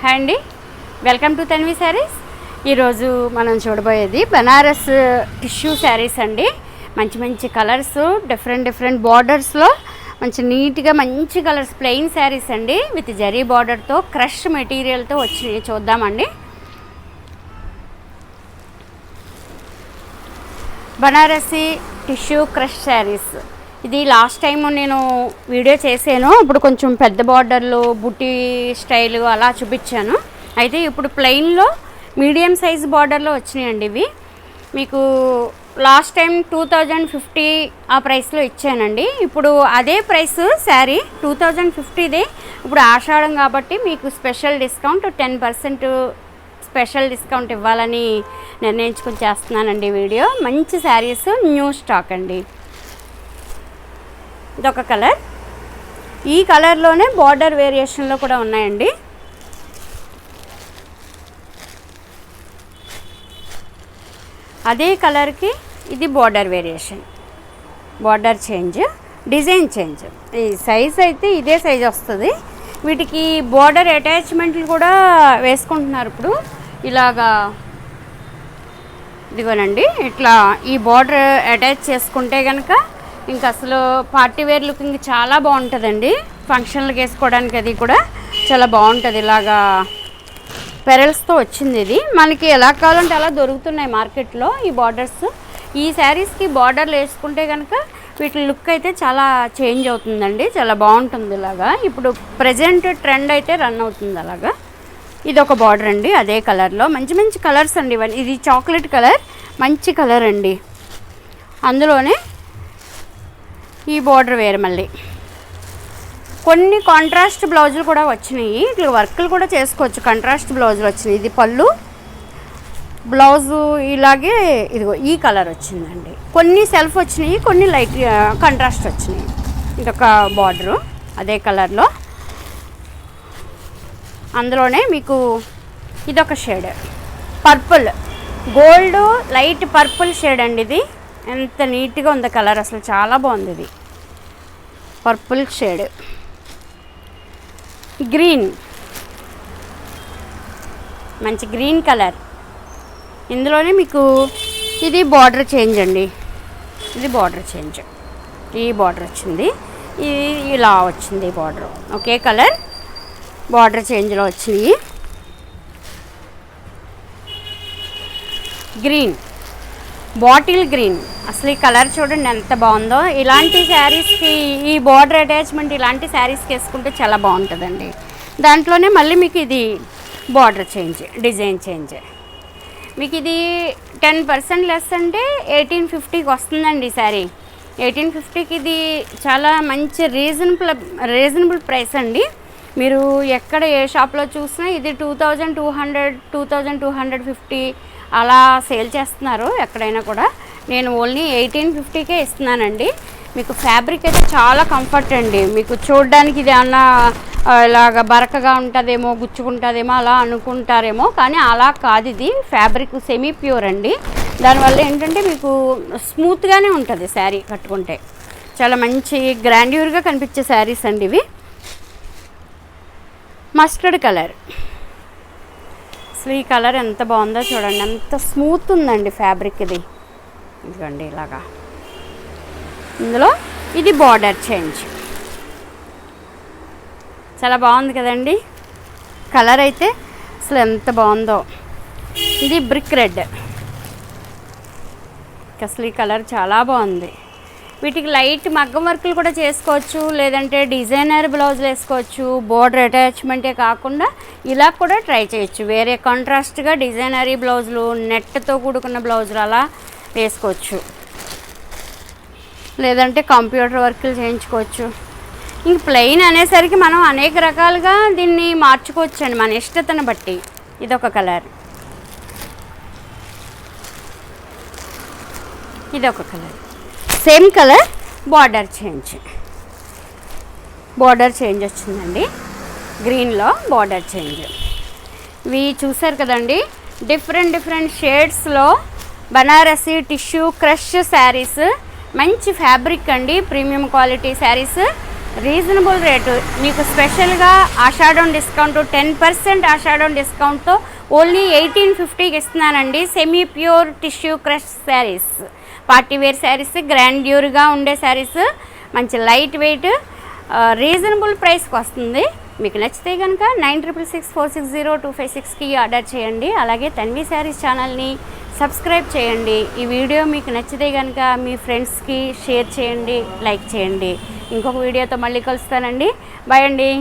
Hi అండి, welcome to Tanvi saris. ఈరోజు మనం చూడబోయేది బనారస్ టిష్యూ శారీస్ అండి. మంచి మంచి కలర్స్, డిఫరెంట్ బార్డర్స్లో మంచి నీట్గా మంచి కలర్స్, ప్లెయిన్ శారీస్ అండి విత్ జరీ బార్డర్తో క్రష్ మెటీరియల్తో వచ్చి చూద్దామండి. బనారసి టిష్యూ క్రష్ శారీస్, ఇది లాస్ట్ టైం నేను వీడియో చేశాను. ఇప్పుడు కొంచెం పెద్ద బార్డర్లు, బుట్టి స్టైలు అలా చూపించాను. అయితే ఇప్పుడు ప్లెయిన్లో మీడియం సైజ్ బార్డర్లో వచ్చినాయండి ఇవి. మీకు లాస్ట్ టైం 2050 ఆ ప్రైస్లో ఇచ్చానండి. ఇప్పుడు అదే ప్రైస్ శారీ 2050దే. ఇప్పుడు ఆషాఢం కాబట్టి మీకు స్పెషల్ డిస్కౌంట్ 10% స్పెషల్ డిస్కౌంట్ ఇవ్వాలని నిర్ణయించుకొని చేస్తున్నానండి వీడియో. మంచి శారీస్, న్యూ స్టాక్ అండి. ఇదొక కలర్, ఈ కలర్లోనే బార్డర్ వేరియేషన్లో కూడా ఉన్నాయండి. అదే కలర్కి ఇది border variation, border change, design change. ఈ సైజ్ అయితే ఇదే సైజ్ వస్తుంది. వీటికి బార్డర్ అటాచ్మెంట్లు కూడా వేసుకుంటున్నారు ఇప్పుడు. ఇలాగా ఇదిగోనండి, ఇట్లా ఈ బార్డర్ అటాచ్ చేసుకుంటే కనుక ఇంకా అసలు పార్టీ వేర్ లుకింగ్ చాలా బాగుంటుందండి. ఫంక్షన్లకు వేసుకోవడానికి అది కూడా చాలా బాగుంటుంది. ఇలాగా పెరల్స్తో వచ్చింది ఇది. మనకి ఎలా కావాలంటే అలా దొరుకుతున్నాయి మార్కెట్లో ఈ బార్డర్స్. ఈ శారీస్కి బార్డర్లు వేసుకుంటే కనుక వీటి లుక్ అయితే చాలా చేంజ్ అవుతుందండి, చాలా బాగుంటుంది. ఇలాగా ఇప్పుడు ప్రజెంట్ ట్రెండ్ అయితే రన్ అవుతుంది అలాగా. ఇది ఒక బార్డర్ అండి, అదే కలర్లో మంచి మంచి కలర్స్ అండి ఇవన్నీ. ఇది చాక్లెట్ కలర్, మంచి కలర్ అండి. అందులోనే ఈ బార్డర్ వేరు. మళ్ళీ కొన్ని కాంట్రాస్ట్ బ్లౌజులు కూడా వచ్చినాయి. ఇట్లా వర్క్లు కూడా చేసుకోవచ్చు, కాంట్రాస్ట్ బ్లౌజులు వచ్చినాయి. ఇది పళ్ళు, బ్లౌజు ఇలాగే ఇదిగో ఈ కలర్ వచ్చిందండి. కొన్ని సెల్ఫ్ వచ్చినాయి, కొన్ని లైట్ కాంట్రాస్ట్ వచ్చినాయి. ఇదొక బార్డరు అదే కలర్లో. అందులోనే మీకు ఇదొక shade, purple, gold light purple shade అండి. ఇది ఎంత నీట్గా ఉంది కలర్, అసలు చాలా బాగుంది. ఇది పర్పుల్ షేడ్, గ్రీన్, మంచి గ్రీన్ కలర్. ఇందులోనే మీకు ఇది బార్డర్ చేంజ్ అండి. ఇది బార్డర్ చేంజ్, ఈ బార్డర్ వచ్చింది, ఇది ఇలా వచ్చింది బార్డర్. ఒకే కలర్ బార్డర్ చేంజ్లో వచ్చినాయి. గ్రీన్, బాటిల్ గ్రీన్, అసలు ఈ కలర్ చూడండి ఎంత బాగుందో. ఇలాంటి శారీస్కి ఈ బార్డర్ అటాచ్మెంట్ ఇలాంటి శారీస్కి వేసుకుంటే చాలా బాగుంటుందండి. దాంట్లోనే మళ్ళీ మీకు ఇది బార్డర్ చేంజ్, డిజైన్ చేంజ్. మీకు ఇది 10% లెస్ అంటే 1850కి వస్తుందండి ఈ శారీ. 1850కి ఇది చాలా మంచి రీజనబుల్ ప్రైస్ అండి. మీరు ఎక్కడ ఏ షాప్లో చూసినా ఇది 2200, 2250 అలా సేల్ చేస్తున్నారు ఎక్కడైనా కూడా. నేను ఓన్లీ 1850కే ఇస్తున్నానండి. మీకు ఫ్యాబ్రిక్ అయితే చాలా కంఫర్ట్ అండి. మీకు చూడడానికి ఇది ఏమన్నా ఇలాగ బరకగా ఉంటుందేమో, గుచ్చుకుంటుందేమో అలా అనుకుంటారేమో, కానీ అలా కాదు. ఇది ఫ్యాబ్రిక్ సెమీ ప్యూర్ అండి. దానివల్ల ఏంటంటే మీకు స్మూత్గానే ఉంటుంది శారీ కట్టుకుంటే. చాలా మంచి గ్రాండ్యూర్గా కనిపించే శారీస్ అండి ఇవి. మస్టర్డ్ కలర్, అసలు ఈ కలర్ ఎంత బాగుందో చూడండి, ఎంత స్మూత్ ఉందండి ఫ్యాబ్రిక్ ఇది. ఇదిగోండి ఇలాగా. ఇందులో ఇది బార్డర్ చేంజ్, చాలా బాగుంది కదండి కలర్ అయితే, అసలు ఎంత బాగుందో. ఇది బ్రిక్ రెడ్, అసలు ఈ కలర్ చాలా బాగుంది. వీటికి లైట్ మగ్గం వర్కులు కూడా చేసుకోవచ్చు, లేదంటే డిజైనర్ బ్లౌజులు వేసుకోవచ్చు. బోర్డర్ అటాచ్మెంటే కాకుండా ఇలా కూడా ట్రై చేయొచ్చు. వేరే కాంట్రాస్ట్గా డిజైనరీ బ్లౌజులు, నెట్తో కూడుకున్న బ్లౌజులు అలా వేసుకోవచ్చు, లేదంటే కంప్యూటర్ వర్కులు చేయించుకోవచ్చు. ఇంక ప్లెయిన్ అనేసరికి మనం అనేక రకాలుగా దీన్ని మార్చుకోవచ్చు అండి మన ఇష్టతను బట్టి. ఇదొక కలర్, ఇదొక colour, same colour, border change వచ్చిందండి. గ్రీన్లో బార్డర్ చేంజ్. ఇవి చూసారు కదండి, డిఫరెంట్ షేడ్స్లో బనారసి టిష్యూ క్రష్ శారీస్. మంచి ఫ్యాబ్రిక్ అండి, premium quality saris. Reasonable rate మీకు స్పెషల్గా ఆషాఢం డిస్కౌంట్ 10% ఆషాఢం డిస్కౌంట్తో ఓన్లీ 1850కి ఇస్తున్నానండి. Semi pure tissue crush saris, party wear saris, గ్రాండ్యూర్గా ఉండే శారీస్, మంచి లైట్ వెయిట్, రీజనబుల్ ప్రైస్కి వస్తుంది. మీకు నచ్చితే కనుక 9664602556కి ఆర్డర్ చేయండి. అలాగే తన్వి శారీస్ ఛానల్ని సబ్స్క్రైబ్ చేయండి. ఈ వీడియో మీకు నచ్చితే కనుక మీ ఫ్రెండ్స్కి షేర్ చేయండి, లైక్ చేయండి. ఇంకొక వీడియోతో మళ్ళీ కలుస్తానండి. బాయ్ అండి.